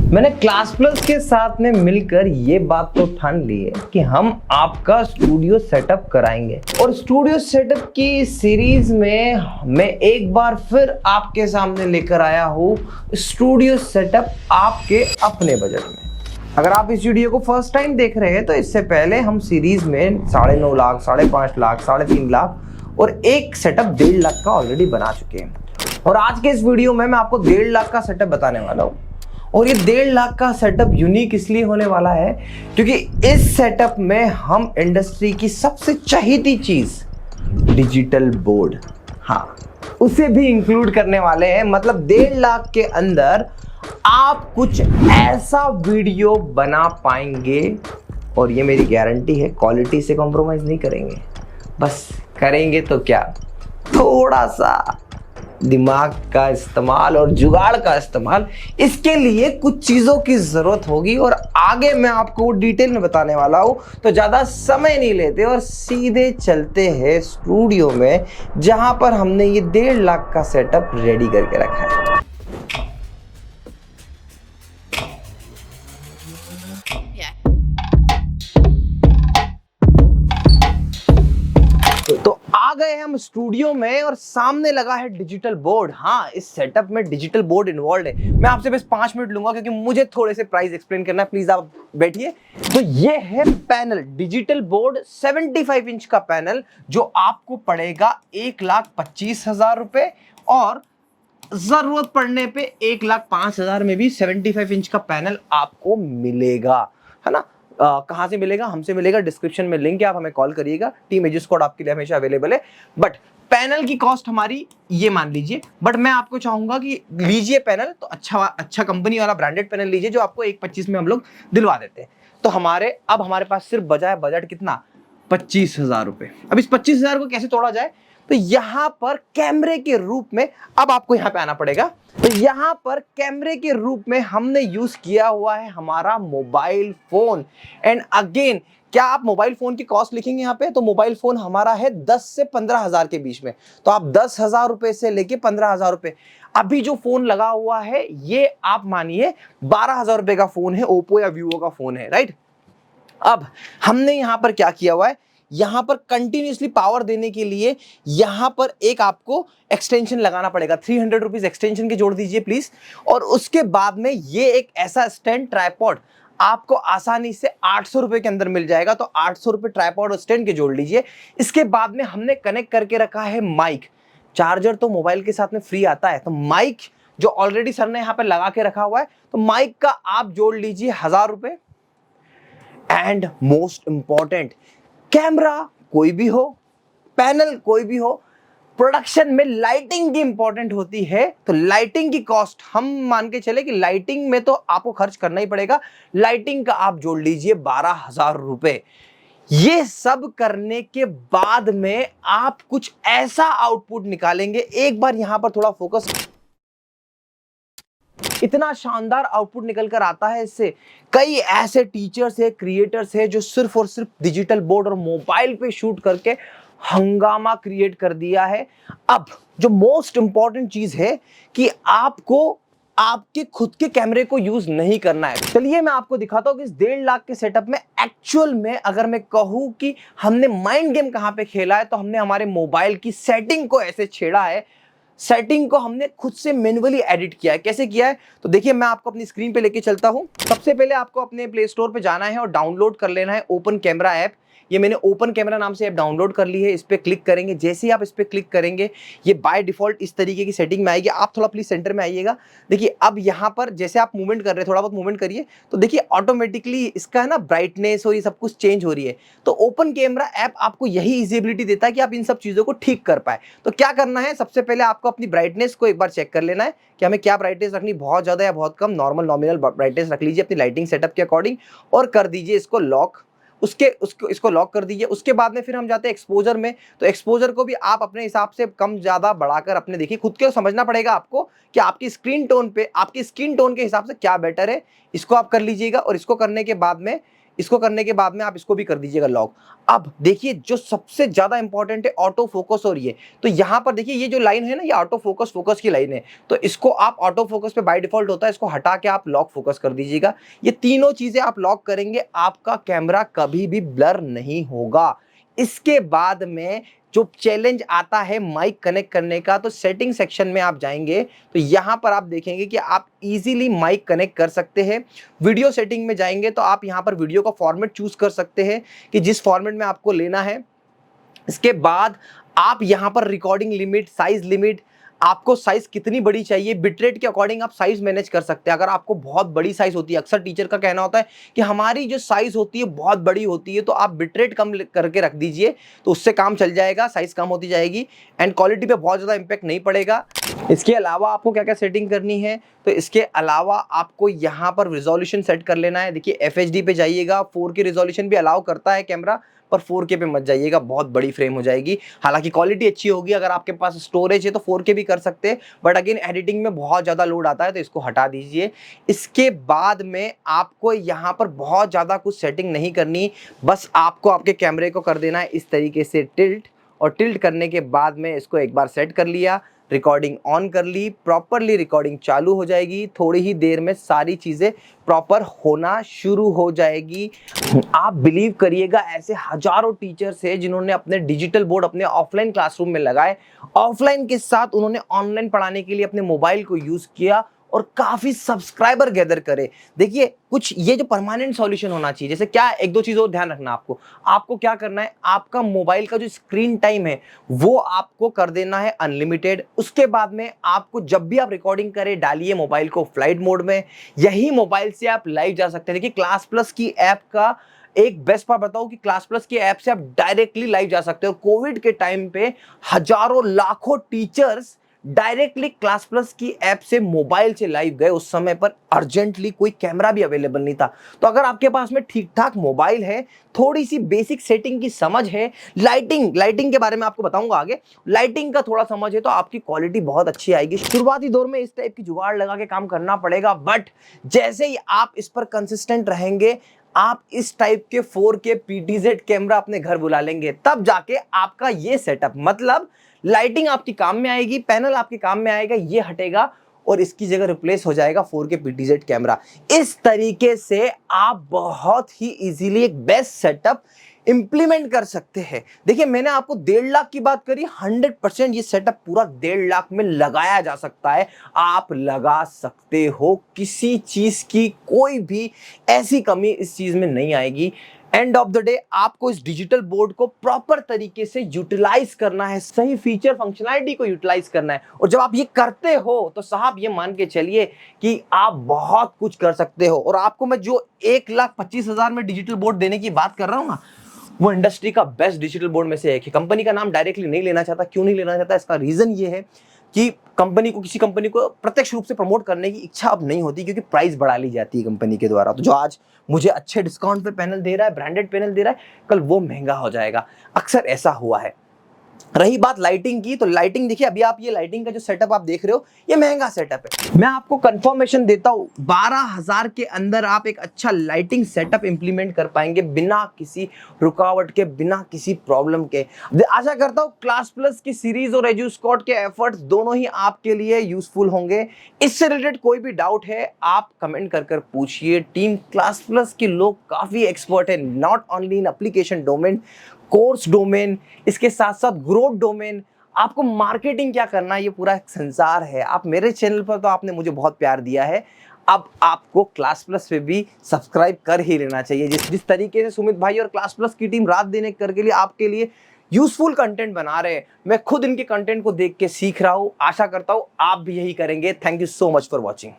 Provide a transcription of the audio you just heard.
मैंने class plus के साथ में मिलकर ये बात तो ठान ली है कि हम आपका स्टूडियो सेटअप कराएंगे। और स्टूडियो सेटअप की सीरीज में मैं एक बार फिर आपके सामने लेकर आया हूँ स्टूडियो सेटअप आपके अपने बजट में। अगर आप इस वीडियो को फर्स्ट टाइम देख रहे हैं तो इससे पहले हम सीरीज में 9.5 लाख, 5.5 लाख, 3.5 लाख और एक सेटअप 1.5 लाख का ऑलरेडी बना चुके हैं। और आज के इस वीडियो में मैं आपको 1.5 लाख का सेटअप बताने वाला हूँ। और ये 1.5 लाख का सेटअप यूनिक इसलिए होने वाला है क्योंकि इस सेटअप में हम इंडस्ट्री की सबसे चहेती चीज डिजिटल बोर्ड, हाँ, उसे भी इंक्लूड करने वाले हैं। मतलब 1.5 लाख के अंदर आप कुछ ऐसा वीडियो बना पाएंगे और ये मेरी गारंटी है, क्वालिटी से कॉम्प्रोमाइज नहीं करेंगे। बस करेंगे तो क्या, थोड़ा सा दिमाग का इस्तेमाल और जुगाड़ का इस्तेमाल। इसके लिए कुछ चीज़ों की ज़रूरत होगी और आगे मैं आपको डिटेल में बताने वाला हूँ। तो ज़्यादा समय नहीं लेते और सीधे चलते हैं स्टूडियो में जहाँ पर हमने ये 1.5 लाख का सेटअप रेडी करके रखा है। तो आ गए हम स्टूडियो में और सामने लगा है डिजिटल बोर्ड। हाँ, इस सेटअप में डिजिटल बोर्ड इन्वॉल्व है। मैं आपसे बस 5 मिनट लूंगा क्योंकि मुझे थोड़े से प्राइस एक्सप्लेन करना है। प्लीज आप बैठिए। तो ये है पैनल, डिजिटल बोर्ड 75 इंच का पैनल जो आपको पड़ेगा 1,25,000 रुपए और जरूरत पड़ने पे 1,05,000 में भी 75 इंच का पैनल आपको मिलेगा, है ना। कहाँ से मिलेगा? हमसे मिलेगा, डिस्क्रिप्शन में लिंक है, आप हमें कॉल करिएगा। टीम एजिस कोड आपके लिए हमेशा अवेलेबल है। बट पैनल की कॉस्ट हमारी ये मान लीजिए, बट मैं आपको चाहूंगा कि लीजिए पैनल तो अच्छा कंपनी वाला ब्रांडेड पैनल लीजिए जो आपको 1,25,000 में हम लोग दिलवा देते हैं। तो हमारे पास सिर्फ बचा है बजट कितना, 25,000 रुपए। अब इस 25,000 को कैसे तोड़ा जाए? तो यहां पर कैमरे के रूप में, अब आपको यहां पे आना पड़ेगा। तो यहां पर कैमरे के रूप में हमने यूज किया हुआ है हमारा मोबाइल फोन। एंड अगेन, क्या आप मोबाइल फोन की कॉस्ट लिखेंगे यहां पे? तो मोबाइल फोन हमारा है 10 से 15,000 के बीच में। तो आप 10,000 रुपए से लेके 15,000 रुपए, अभी जो फोन लगा हुआ है ये आप मानिए 12,000 रुपए का फोन है, ओप्पो या वीवो का फोन है, राइट। अब हमने यहां पर क्या किया हुआ है, यहां पर कंटिन्यूसली पावर देने के लिए यहां पर एक आपको एक्सटेंशन लगाना पड़ेगा। 300 रुपीज एक्सटेंशन के जोड़ दीजिए प्लीज। और उसके बाद में ये एक ऐसा स्टैंड ट्राइपॉड आपको आसानी से 800 रुपए के अंदर मिल जाएगा। तो 800 रुपए ट्राइपॉड और स्टैंड के जोड़ लीजिए। इसके बाद में हमने कनेक्ट करके रखा है माइक। चार्जर तो मोबाइल के साथ में फ्री आता है, तो माइक जो ऑलरेडी सर ने यहां पर लगा के रखा हुआ है, तो माइक का आप जोड़ लीजिए 1,000 रुपए। एंड मोस्ट इंपॉर्टेंट, कैमरा कोई भी हो, पैनल कोई भी हो, प्रोडक्शन में लाइटिंग की इंपॉर्टेंट होती है। तो लाइटिंग की कॉस्ट हम मान के चले कि लाइटिंग में तो आपको खर्च करना ही पड़ेगा। लाइटिंग का आप जोड़ लीजिए 12,000 रुपए। ये सब करने के बाद में आप कुछ ऐसा आउटपुट निकालेंगे। एक बार यहां पर थोड़ा फोकस, इतना शानदार आउटपुट निकल कर आता है इससे। कई ऐसे टीचर्स है, क्रिएटर्स है जो सिर्फ और सिर्फ डिजिटल बोर्ड और मोबाइल पे शूट करके हंगामा क्रिएट कर दिया है। अब जो मोस्ट इंपॉर्टेंट चीज है कि आपको आपके खुद के कैमरे को यूज नहीं करना है। चलिए मैं आपको दिखाता हूं कि इस 1.5 लाख के सेटअप में एक्चुअल में अगर मैं कहूं कि हमने माइंड गेम कहां पे खेला है, तो हमने हमारे मोबाइल की सेटिंग को ऐसे छेड़ा है। सेटिंग को हमने खुद से मैन्युअली एडिट किया है। कैसे किया है? तो देखिए मैं आपको अपनी स्क्रीन पे लेके चलता हूं। सबसे पहले आपको अपने प्ले स्टोर पे जाना है और डाउनलोड कर लेना है ओपन कैमरा ऐप। ये मैंने ओपन कैमरा नाम से ऐप डाउनलोड कर ली है। इस पे क्लिक करेंगे, जैसे ही आप इस पे क्लिक करेंगे ये बाय डिफॉल्ट इस तरीके की सेटिंग में आएगी। आप थोड़ा प्लीज सेंटर में आइएगा। देखिए अब यहाँ पर जैसे आप मूवमेंट कर रहे हैं, थोड़ा बहुत मूवमेंट करिए तो देखिए ऑटोमेटिकली इसका है ना ब्राइटनेस और ये सब कुछ चेंज हो रही है। तो ओपन कैमरा ऐप आपको यही इजिबिलिटी देता है कि आप इन सब चीजों को ठीक कर पाए। तो क्या करना है, सबसे पहले आपको अपनी ब्राइटनेस को एक बार चेक कर लेना है कि हमें क्या ब्राइटनेस रखनी, बहुत ज्यादा या बहुत कम। नॉर्मल नॉमिनल ब्राइटनेस रख लीजिए अपनी लाइटिंग सेटअप के अकॉर्डिंग और कर दीजिए इसको लॉक। इसको लॉक कर दीजिए। उसके बाद में फिर हम जाते हैं एक्सपोजर में। तो एक्सपोजर को भी आप अपने हिसाब से कम ज्यादा बढ़ाकर अपने देखिए, खुद के समझना पड़ेगा आपको कि आपकी स्क्रीन टोन पे, आपकी स्किन टोन के हिसाब से क्या बेटर है। इसको आप कर लीजिएगा और इसको करने के बाद में इसको करने के बाद में आप इसको भी कर दीजिएगा लॉक। अब देखिए जो सबसे ज्यादा इंपॉर्टेंट है ऑटो फोकस और ये, तो यहाँ पर देखिए ये जो लाइन है ना, ये ऑटो फोकस की लाइन है, तो इसको आप ऑटो फोकस पे बाय डिफॉल्ट होता है, इसको हटा के आप लॉक फोकस कर दीजिएगा। ये तीनों चीजें आप लॉक करेंगे, आपका कैमरा कभी भी ब्लर नहीं होगा। इसके बाद में जो चैलेंज आता है माइक कनेक्ट करने का, तो सेटिंग सेक्शन में आप जाएंगे तो यहां पर आप देखेंगे कि आप इजीली माइक कनेक्ट कर सकते हैं। वीडियो सेटिंग में जाएंगे तो आप यहां पर वीडियो का फॉर्मेट चूज कर सकते हैं कि जिस फॉर्मेट में आपको लेना है। इसके बाद आप यहां पर रिकॉर्डिंग लिमिट, साइज लिमिट, आपको साइज कितनी बड़ी चाहिए, बिटरेट के अकॉर्डिंग आप साइज मैनेज कर सकते हैं। अगर आपको बहुत बड़ी साइज होती है, अक्सर टीचर का कहना होता है कि हमारी जो साइज होती है बहुत बड़ी होती है, तो आप बिटरेट कम करके रख दीजिए, तो उससे काम चल जाएगा, साइज कम होती जाएगी एंड क्वालिटी पे बहुत ज़्यादा इंपैक्ट नहीं पड़ेगा। इसके अलावा आपको क्या क्या सेटिंग करनी है, तो इसके अलावा आपको यहाँ पर रिजोल्यूशन सेट कर लेना है। देखिए FHD पे जाइएगा, 4K रिजोल्यूशन भी अलाउ करता है कैमरा, पर 4K पे मत जाइएगा, बहुत बड़ी फ्रेम हो जाएगी। हालांकि क्वालिटी अच्छी होगी, अगर आपके पास स्टोरेज है तो 4K भी कर सकते हैं, बट अगेन एडिटिंग में बहुत ज़्यादा लोड आता है, तो इसको हटा दीजिए। इसके बाद में आपको यहाँ पर बहुत ज़्यादा कुछ सेटिंग नहीं करनी, बस आपको आपके कैमरे को कर देना है इस तरीके से टिल्ट, और टिल्ट करने के बाद में इसको एक बार सेट कर लिया, रिकॉर्डिंग ऑन कर ली, प्रॉपरली रिकॉर्डिंग चालू हो जाएगी। थोड़ी ही देर में सारी चीज़ें प्रॉपर होना शुरू हो जाएगी। आप बिलीव करिएगा, ऐसे हजारों टीचर्स हैं जिन्होंने अपने डिजिटल बोर्ड अपने ऑफलाइन क्लासरूम में लगाए, ऑफलाइन के साथ उन्होंने ऑनलाइन पढ़ाने के लिए अपने मोबाइल को यूज़ किया और काफी सब्सक्राइबर गैदर करे। देखिए कुछ ये जो परमानेंट सॉल्यूशन होना चाहिए, जैसे क्या, एक दो चीज़ और ध्यान रखना आपको क्या करना है, आपका मोबाइल का जो स्क्रीन टाइम है वो आपको कर देना है अनलिमिटेड। उसके बाद में आपको जब भी आप रिकॉर्डिंग करें, डालिए मोबाइल को फ्लाइट मोड में, यही मोबाइल से आप लाइव जा सकते हैं। देखिए क्लास प्लस की ऐप का एक बेस्ट पार्ट बताओ कि क्लास प्लस की ऐप से आप डायरेक्टली लाइव जा सकते हो। कोविड के टाइम पे हजारों लाखों टीचर्स डायरेक्टली क्लास प्लस की ऐप से मोबाइल से लाइव गए। उस समय पर अर्जेंटली कोई कैमरा भी अवेलेबल नहीं था। तो अगर आपके पास में ठीक ठाक मोबाइल है, थोड़ी सी बेसिक सेटिंग की समझ है, लाइटिंग के बारे में आपको बताऊंगा आगे, लाइटिंग का थोड़ा समझ है, तो आपकी क्वालिटी बहुत अच्छी आएगी। शुरुआती दौर में इस टाइप की जुगाड़ लगा के काम करना पड़ेगा, बट जैसे ही आप इस पर कंसिस्टेंट रहेंगे, आप इस टाइप के 4K PTZ कैमरा अपने घर बुला लेंगे, तब जाके आपका ये सेटअप, मतलब लाइटिंग आपकी काम में आएगी, पैनल आपके काम में आएगा, ये हटेगा और इसकी जगह रिप्लेस हो जाएगा 4K PTZ कैमरा। इस तरीके से आप बहुत ही इजीली एक बेस्ट सेटअप इंप्लीमेंट कर सकते हैं। देखिए मैंने आपको 1.5 लाख की बात करी, 100% ये सेटअप पूरा 1.5 लाख में लगाया जा सकता है। आप लगा सकते हो, किसी चीज की कोई भी ऐसी कमी इस चीज में नहीं आएगी। एंड ऑफ द डे आपको इस डिजिटल बोर्ड को प्रॉपर तरीके से यूटिलाइज करना है, सही फीचर फंक्शनैलिटी को यूटिलाइज करना है, और जब आप ये करते हो तो साहब ये मान के चलिए कि आप बहुत कुछ कर सकते हो। और आपको मैं जो 1,25,000 में डिजिटल बोर्ड देने की बात कर रहा हूं ना, वो इंडस्ट्री का बेस्ट डिजिटल बोर्ड में से एक है। कंपनी का नाम डायरेक्टली नहीं लेना चाहता। क्यों नहीं लेना चाहता? इसका रीजन ये है कि किसी कंपनी को प्रत्यक्ष रूप से प्रमोट करने की इच्छा अब नहीं होती, क्योंकि प्राइस बढ़ा ली जाती है कंपनी के द्वारा। तो जो आज मुझे अच्छे डिस्काउंट पे पैनल दे रहा है, ब्रांडेड पैनल दे रहा है, कल वो महंगा हो जाएगा। अक्सर ऐसा हुआ है। रही बात लाइटिंग की, तो लाइटिंग देखिए, अभी आप ये लाइटिंग का जो सेटअप आप देख रहे हो, ये महंगा सेटअप है। मैं आपको कंफर्मेशन देता हूं, 12,000 के अंदर आप एक अच्छा लाइटिंग सेटअप इंप्लीमेंट कर पाएंगे, बिना किसी रुकावट के, बिना किसी प्रॉब्लम के। आशा करता हूं क्लास प्लस की सीरीज और एजू स्कॉट के एफर्ट्स दोनों ही आपके लिए यूजफुल होंगे। इससे रिलेटेड कोई भी डाउट है, आप कमेंट कर पूछिए। टीम क्लास प्लस के लोग काफी एक्सपर्ट है, not only in application domain, course domain, इसके साथ साथ ग्रोथ डोमेन। आपको मार्केटिंग क्या करना है, ये पूरा एक संसार है। आप मेरे चैनल पर तो आपने मुझे बहुत प्यार दिया है, अब आपको क्लास प्लस पे भी सब्सक्राइब कर ही लेना चाहिए। जिस तरीके से सुमित भाई और क्लास प्लस की टीम रात दिन एक करके लिए आपके लिए यूजफुल कंटेंट बना रहे हैं, मैं खुद इनके कंटेंट को देख के सीख रहा हूं। आशा करता हूं आप भी यही करेंगे। Thank you so much for watching.